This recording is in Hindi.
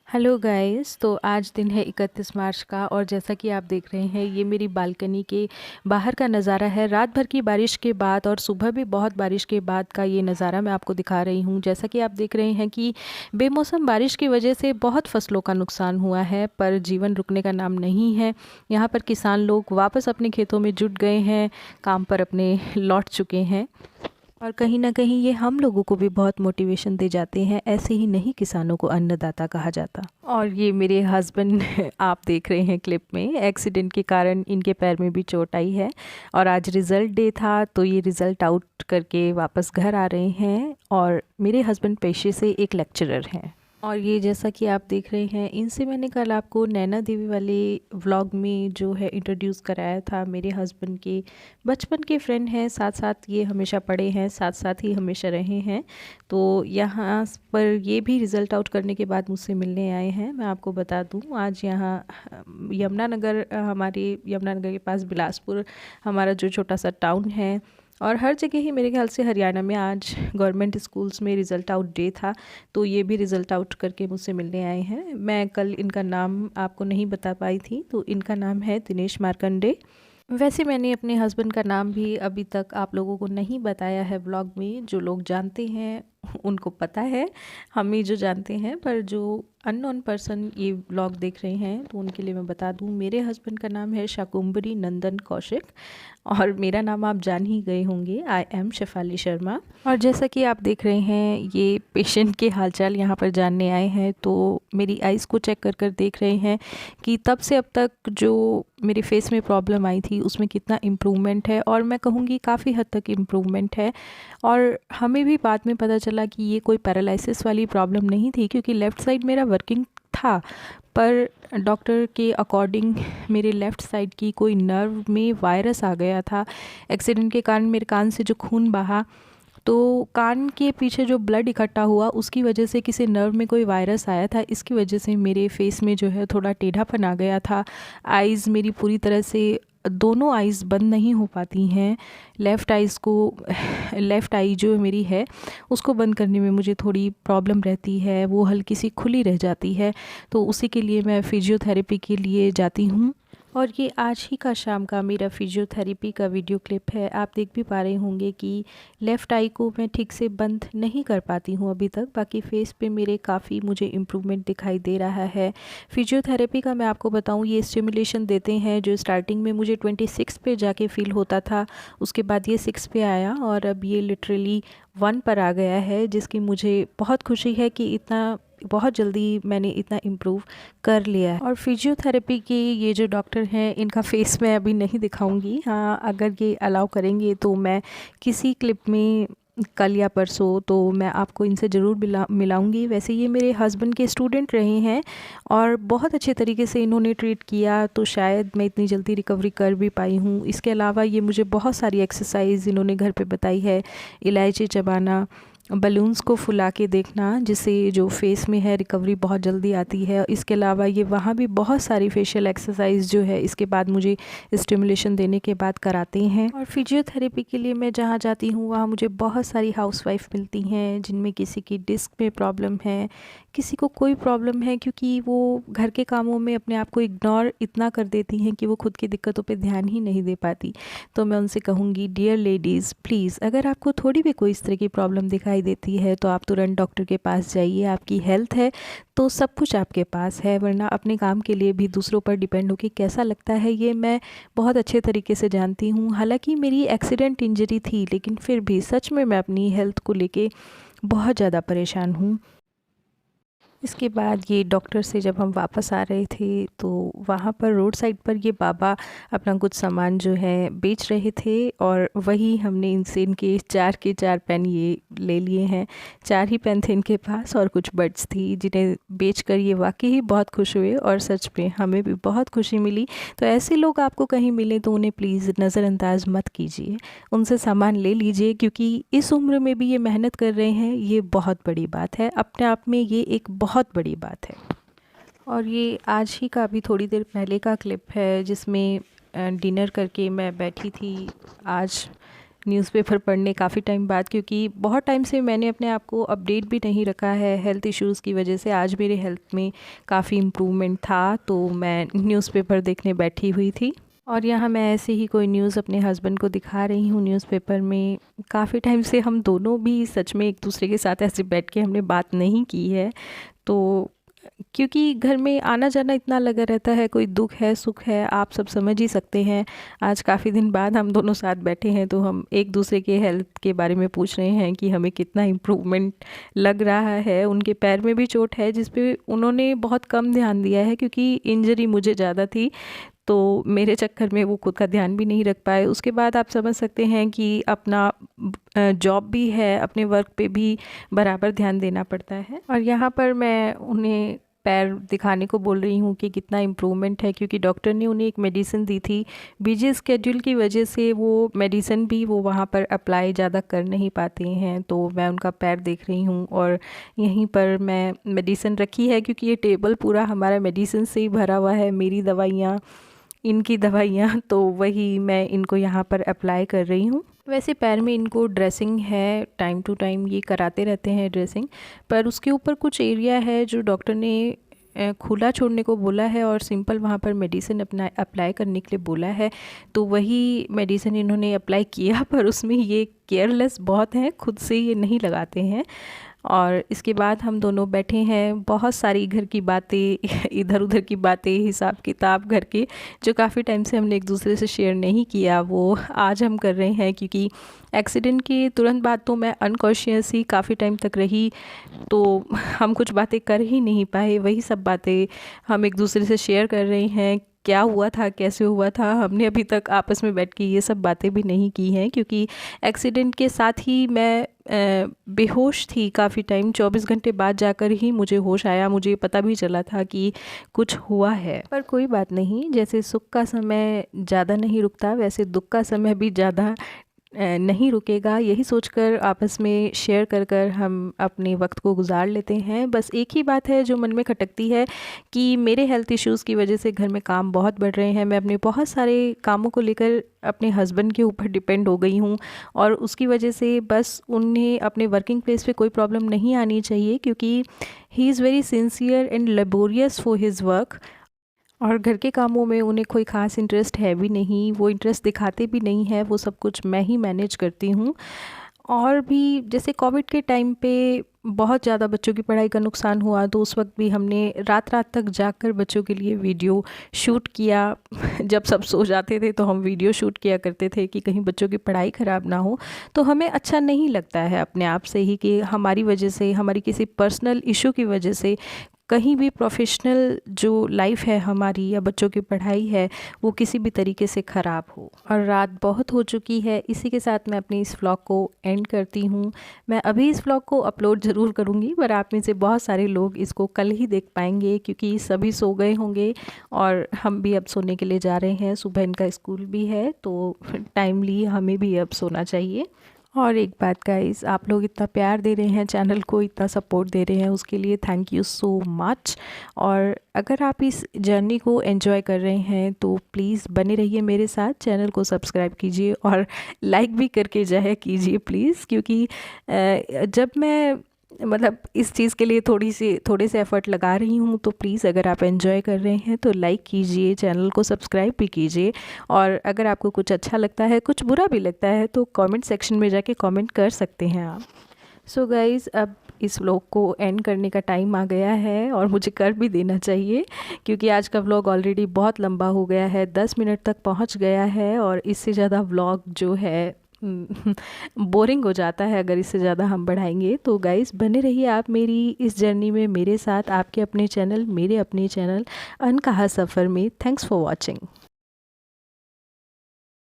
Hello guys. तो आज दिन है 31 मार्च का और जैसा कि आप देख रहे हैं ये मेरी बालकनी के बाहर का नज़ारा है। रात भर की बारिश के बाद और सुबह भी बहुत बारिश के बाद का ये नज़ारा मैं आपको दिखा रही हूँ। जैसा कि आप देख रहे हैं कि बेमौसम बारिश की वजह से बहुत फसलों का नुकसान हुआ है, पर जीवन रुकने का नाम नहीं है। यहाँ पर किसान लोग वापस अपने खेतों में जुट गए हैं, काम पर अपने लौट चुके हैं और कहीं न कहीं ये हम लोगों को भी बहुत मोटिवेशन दे जाते हैं। ऐसे ही नहीं किसानों को अन्नदाता कहा जाता। और ये मेरे हस्बैंड आप देख रहे हैं क्लिप में, एक्सीडेंट के कारण इनके पैर में भी चोट आई है और आज रिज़ल्ट डे था तो ये रिज़ल्ट आउट करके वापस घर आ रहे हैं। और मेरे हस्बैंड पेशे से एक लेक्चरर हैं। और ये जैसा कि आप देख रहे हैं, इनसे मैंने कल आपको नैना देवी वाले व्लॉग में जो है इंट्रोड्यूस कराया था। मेरे हस्बैंड के बचपन के फ्रेंड हैं, साथ साथ ये हमेशा पढ़े हैं, साथ साथ ही हमेशा रहे हैं। तो यहाँ पर ये भी रिज़ल्ट आउट करने के बाद मुझसे मिलने आए हैं। मैं आपको बता दूँ, आज यहाँ यमुनानगर, हमारे यमुनानगर के पास बिलासपुर हमारा जो छोटा सा टाउन है, और हर जगह ही मेरे ख्याल से हरियाणा में आज गवर्नमेंट स्कूल्स में रिज़ल्ट आउट डे था। तो ये भी रिज़ल्ट आउट करके मुझसे मिलने आए हैं। मैं कल इनका नाम आपको नहीं बता पाई थी, तो इनका नाम है दिनेश मार्कंडे। वैसे मैंने अपने हस्बैंड का नाम भी अभी तक आप लोगों को नहीं बताया है व्लॉग में। जो लोग जानते हैं उनको पता है, हम ही जो जानते हैं, पर जो अननोन पर्सन ये व्लॉग देख रहे हैं तो उनके लिए मैं बता दूं, मेरे हस्बैंड का नाम है शाकुंभरी नंदन कौशिक और मेरा नाम आप जान ही गए होंगे, आई एम शेफाली शर्मा। और जैसा कि आप देख रहे हैं ये पेशेंट के हालचाल यहाँ पर जानने आए हैं, तो मेरी आइज़ को चेक कर कर देख रहे हैं कि तब से अब तक जो मेरे फेस में प्रॉब्लम आई थी उसमें कितना इम्प्रूवमेंट है, और मैं कहूँगी काफ़ी हद तक इम्प्रूवमेंट है। और हमें भी बाद में पता चला कि ये कोई पैरालिसिस वाली प्रॉब्लम नहीं थी, क्योंकि लेफ़्ट साइड मेरा वर्किंग था, पर डॉक्टर के अकॉर्डिंग मेरे लेफ़्ट साइड की कोई नर्व में वायरस आ गया था। एक्सीडेंट के कारण मेरे कान से जो खून बहा, तो कान के पीछे जो ब्लड इकट्ठा हुआ उसकी वजह से किसी नर्व में कोई वायरस आया था। इसकी वजह से मेरे फेस में जो है थोड़ा टेढ़ापन आ गया था। आइज़ मेरी पूरी तरह से, दोनों आइज़ बंद नहीं हो पाती हैं। लेफ़्ट आइज़ को, लेफ़्ट आई जो मेरी है उसको बंद करने में मुझे थोड़ी प्रॉब्लम रहती है, वो हल्की सी खुली रह जाती है। तो उसी के लिए मैं फ़िज़ियोथेरेपी के लिए जाती हूँ। और ये आज ही का शाम का मेरा फ़िज़ियोथेरेपी का वीडियो क्लिप है। आप देख भी पा रहे होंगे कि लेफ़्ट आई को मैं ठीक से बंद नहीं कर पाती हूँ अभी तक। बाकी फ़ेस पे मेरे काफ़ी मुझे इम्प्रूवमेंट दिखाई दे रहा है। फ़िज़ियोथेरेपी का मैं आपको बताऊँ, ये स्टिमुलेशन देते हैं जो स्टार्टिंग में मुझे 26 पे जाके फ़ील होता था, उसके बाद ये 6 पे आया और अब ये लिटरली 1 पर आ गया है, जिसकी मुझे बहुत खुशी है कि इतना बहुत जल्दी मैंने इतना इम्प्रूव कर लिया है। और फिजियोथेरेपी के ये जो डॉक्टर हैं इनका फेस मैं अभी नहीं दिखाऊंगी। हाँ, अगर ये अलाउ करेंगे तो मैं किसी क्लिप में कल या परसों तो मैं आपको इनसे ज़रूर मिलाऊंगी। वैसे ये मेरे हस्बैंड के स्टूडेंट रहे हैं और बहुत अच्छे तरीके से इन्होंने ट्रीट किया, तो शायद मैं इतनी जल्दी रिकवरी कर भी पाई हूँ। इसके अलावा ये मुझे बहुत सारी एक्सरसाइज इन्होंने घर पे बताई है। इलायची चबाना, बलून्स को फुला के देखना, जिससे जो फेस में है रिकवरी बहुत जल्दी आती है। इसके अलावा ये वहाँ भी बहुत सारी फेशियल एक्सरसाइज जो है इसके बाद मुझे स्टिमुलेशन देने के बाद कराते हैं। और फिजियोथेरेपी के लिए मैं जहाँ जाती हूँ वहाँ मुझे बहुत सारी हाउसवाइफ मिलती हैं, जिनमें किसी की डिस्क में प्रॉब्लम है, किसी को कोई प्रॉब्लम है, क्योंकि वो घर के कामों में अपने आप को इग्नोर इतना कर देती हैं कि वो खुद की दिक्कतों पे ध्यान ही नहीं दे पाती। तो मैं उनसे कहूँगी, डियर लेडीज़ प्लीज़, अगर आपको थोड़ी भी कोई इस तरह की प्रॉब्लम दिखाई देती है तो आप तुरंत डॉक्टर के पास जाइए। आपकी हेल्थ है तो सब कुछ आपके पास है, वरना अपने काम के लिए भी दूसरों पर डिपेंड होकर कैसा लगता है ये मैं बहुत अच्छे तरीके से जानती हूँ। हालांकि मेरी एक्सीडेंट इंजरी थी, लेकिन फिर भी सच में मैं अपनी हेल्थ को लेके बहुत ज़्यादा परेशान हूँ। इसके बाद ये डॉक्टर से जब हम वापस आ रहे थे तो वहाँ पर रोड साइड पर ये बाबा अपना कुछ सामान जो है बेच रहे थे, और वही हमने इनसे इनके 4 के 4 पेन ये ले लिए हैं। 4 ही पेन थे इनके पास और कुछ बड्स थी, जिन्हें बेचकर ये वाकई ही बहुत खुश हुए और सच में हमें भी बहुत खुशी मिली। तो ऐसे लोग आपको कहीं मिले तो उन्हें प्लीज़ नज़रअंदाज मत कीजिए, उनसे सामान ले लीजिए, क्योंकि इस उम्र में भी ये मेहनत कर रहे हैं, ये बहुत बड़ी बात है। अपने आप में ये एक बहुत बड़ी बात है। और ये आज ही का अभी थोड़ी देर पहले का क्लिप है, जिसमें डिनर करके मैं बैठी थी आज न्यूज़पेपर पढ़ने काफ़ी टाइम बाद, क्योंकि बहुत टाइम से मैंने अपने आप को अपडेट भी नहीं रखा है हेल्थ इश्यूज़ की वजह से। आज मेरे हेल्थ में काफ़ी इम्प्रूवमेंट था, तो मैं न्यूज़पेपर देखने बैठी हुई थी और यहाँ मैं ऐसे ही कोई न्यूज़ अपने हस्बैंड को दिखा रही हूँ न्यूज़पेपर में। काफ़ी टाइम से हम दोनों भी सच में एक दूसरे के साथ ऐसे बैठ के हमने बात नहीं की है, तो क्योंकि घर में आना जाना इतना लगा रहता है, कोई दुख है सुख है आप सब समझ ही सकते हैं। आज काफ़ी दिन बाद हम दोनों साथ बैठे हैं, तो हम एक दूसरे के हेल्थ के बारे में पूछ रहे हैं कि हमें कितना इम्प्रूवमेंट लग रहा है। उनके पैर में भी चोट है जिस पे उन्होंने बहुत कम ध्यान दिया है, क्योंकि इंजरी मुझे ज़्यादा थी, तो मेरे चक्कर में वो खुद का ध्यान भी नहीं रख पाए। उसके बाद आप समझ सकते हैं कि अपना जॉब भी है, अपने वर्क पे भी बराबर ध्यान देना पड़ता है। और यहाँ पर मैं उन्हें पैर दिखाने को बोल रही हूँ कि कितना इम्प्रूवमेंट है, क्योंकि डॉक्टर ने उन्हें एक मेडिसिन दी थी। बिजी स्केड्यूल की वजह से वो मेडिसिन भी वो वहाँ पर अप्लाई ज़्यादा कर नहीं पाते हैं, तो मैं उनका पैर देख रही हूँ। और यहीं पर मैं मेडिसिन रखी है, क्योंकि ये टेबल पूरा हमारा मेडिसिन से ही भरा हुआ है, मेरी दवाइयाँ इनकी दवाइयाँ, तो वही मैं इनको यहाँ पर अप्लाई कर रही हूँ। वैसे पैर में इनको ड्रेसिंग है, टाइम टू टाइम ये कराते रहते हैं ड्रेसिंग, पर उसके ऊपर कुछ एरिया है जो डॉक्टर ने खुला छोड़ने को बोला है और सिंपल वहाँ पर मेडिसिन अपना अप्लाई करने के लिए बोला है, तो वही मेडिसिन इन्होंने अप्लाई किया। पर उसमें ये केयरलेस बहुत हैं, खुद से ये नहीं लगाते हैं। और इसके बाद हम दोनों बैठे हैं, बहुत सारी घर की बातें इधर उधर की बातें, हिसाब किताब घर के, जो काफ़ी टाइम से हमने एक दूसरे से शेयर नहीं किया, वो आज हम कर रहे हैं। क्योंकि एक्सीडेंट के तुरंत बाद तो मैं अनकॉन्शियस ही काफ़ी टाइम तक रही, तो हम कुछ बातें कर ही नहीं पाए। वही सब बातें हम एक दूसरे से शेयर कर रहे हैं, क्या हुआ था कैसे हुआ था। हमने अभी तक आपस में बैठ के ये सब बातें भी नहीं की हैं, क्योंकि एक्सीडेंट के साथ ही मैं बेहोश थी काफ़ी टाइम। 24 घंटे बाद जाकर ही मुझे होश आया, मुझे पता भी चला था कि कुछ हुआ है। पर कोई बात नहीं, जैसे सुख का समय ज़्यादा नहीं रुकता, वैसे दुख का समय भी ज़्यादा नहीं रुकेगा। यही सोचकर आपस में शेयर कर कर हम अपने वक्त को गुजार लेते हैं। बस एक ही बात है जो मन में खटकती है कि मेरे हेल्थ इश्यूज़ की वजह से घर में काम बहुत बढ़ रहे हैं। मैं अपने बहुत सारे कामों को लेकर अपने हस्बैंड के ऊपर डिपेंड हो गई हूँ, और उसकी वजह से बस उन्हें अपने वर्किंग प्लेस पे कोई प्रॉब्लम नहीं आनी चाहिए, क्योंकि he is very sincere and laborious for his work. और घर के कामों में उन्हें कोई ख़ास इंटरेस्ट है भी नहीं, वो इंटरेस्ट दिखाते भी नहीं है, वो सब कुछ मैं ही मैनेज करती हूँ। और भी जैसे कोविड के टाइम पे बहुत ज़्यादा बच्चों की पढ़ाई का नुकसान हुआ, तो उस वक्त भी हमने रात रात तक जाकर बच्चों के लिए वीडियो शूट किया। जब सब सो जाते थे तो हम वीडियो शूट किया करते थे कि कहीं बच्चों की पढ़ाई ख़राब ना हो। तो हमें अच्छा नहीं लगता है अपने आप से ही कि हमारी वजह से, हमारी किसी पर्सनल इशू की वजह से कहीं भी प्रोफेशनल जो लाइफ है हमारी या बच्चों की पढ़ाई है वो किसी भी तरीके से ख़राब हो। और रात बहुत हो चुकी है, इसी के साथ मैं अपनी इस व्लॉग को एंड करती हूँ। मैं अभी इस व्लॉग को अपलोड ज़रूर करूँगी, पर आप में से बहुत सारे लोग इसको कल ही देख पाएंगे, क्योंकि सभी सो गए होंगे और हम भी अब सोने के लिए जा रहे हैं। सुबह इनका स्कूल भी है, तो टाइमली हमें भी अब सोना चाहिए। और एक बात गाइस, आप लोग इतना प्यार दे रहे हैं चैनल को, इतना सपोर्ट दे रहे हैं, उसके लिए थैंक यू सो मच। और अगर आप इस जर्नी को एंजॉय कर रहे हैं तो प्लीज़ बने रहिए मेरे साथ, चैनल को सब्सक्राइब कीजिए और लाइक भी करके जाया कीजिए प्लीज़। क्योंकि जब मैं मतलब इस चीज़ के लिए थोड़े से एफ़र्ट लगा रही हूँ, तो प्लीज़ अगर आप एंजॉय कर रहे हैं तो लाइक कीजिए, चैनल को सब्सक्राइब भी कीजिए। और अगर आपको कुछ अच्छा लगता है, कुछ बुरा भी लगता है, तो कमेंट सेक्शन में जाके कमेंट कर सकते हैं आप। सो गाइज़, अब इस व्लॉग को एंड करने का टाइम आ गया है और मुझे कर भी देना चाहिए, क्योंकि आज का व्लॉग ऑलरेडी बहुत लंबा हो गया है, 10 मिनट तक पहुंच गया है। और इससे ज़्यादा व्लॉग जो है बोरिंग हो जाता है अगर इससे ज़्यादा हम बढ़ाएंगे। तो गाइस बने रहिए आप मेरी इस जर्नी में मेरे साथ, आपके अपने चैनल, मेरे अपने चैनल अनकहा सफ़र में। Thanks for watching.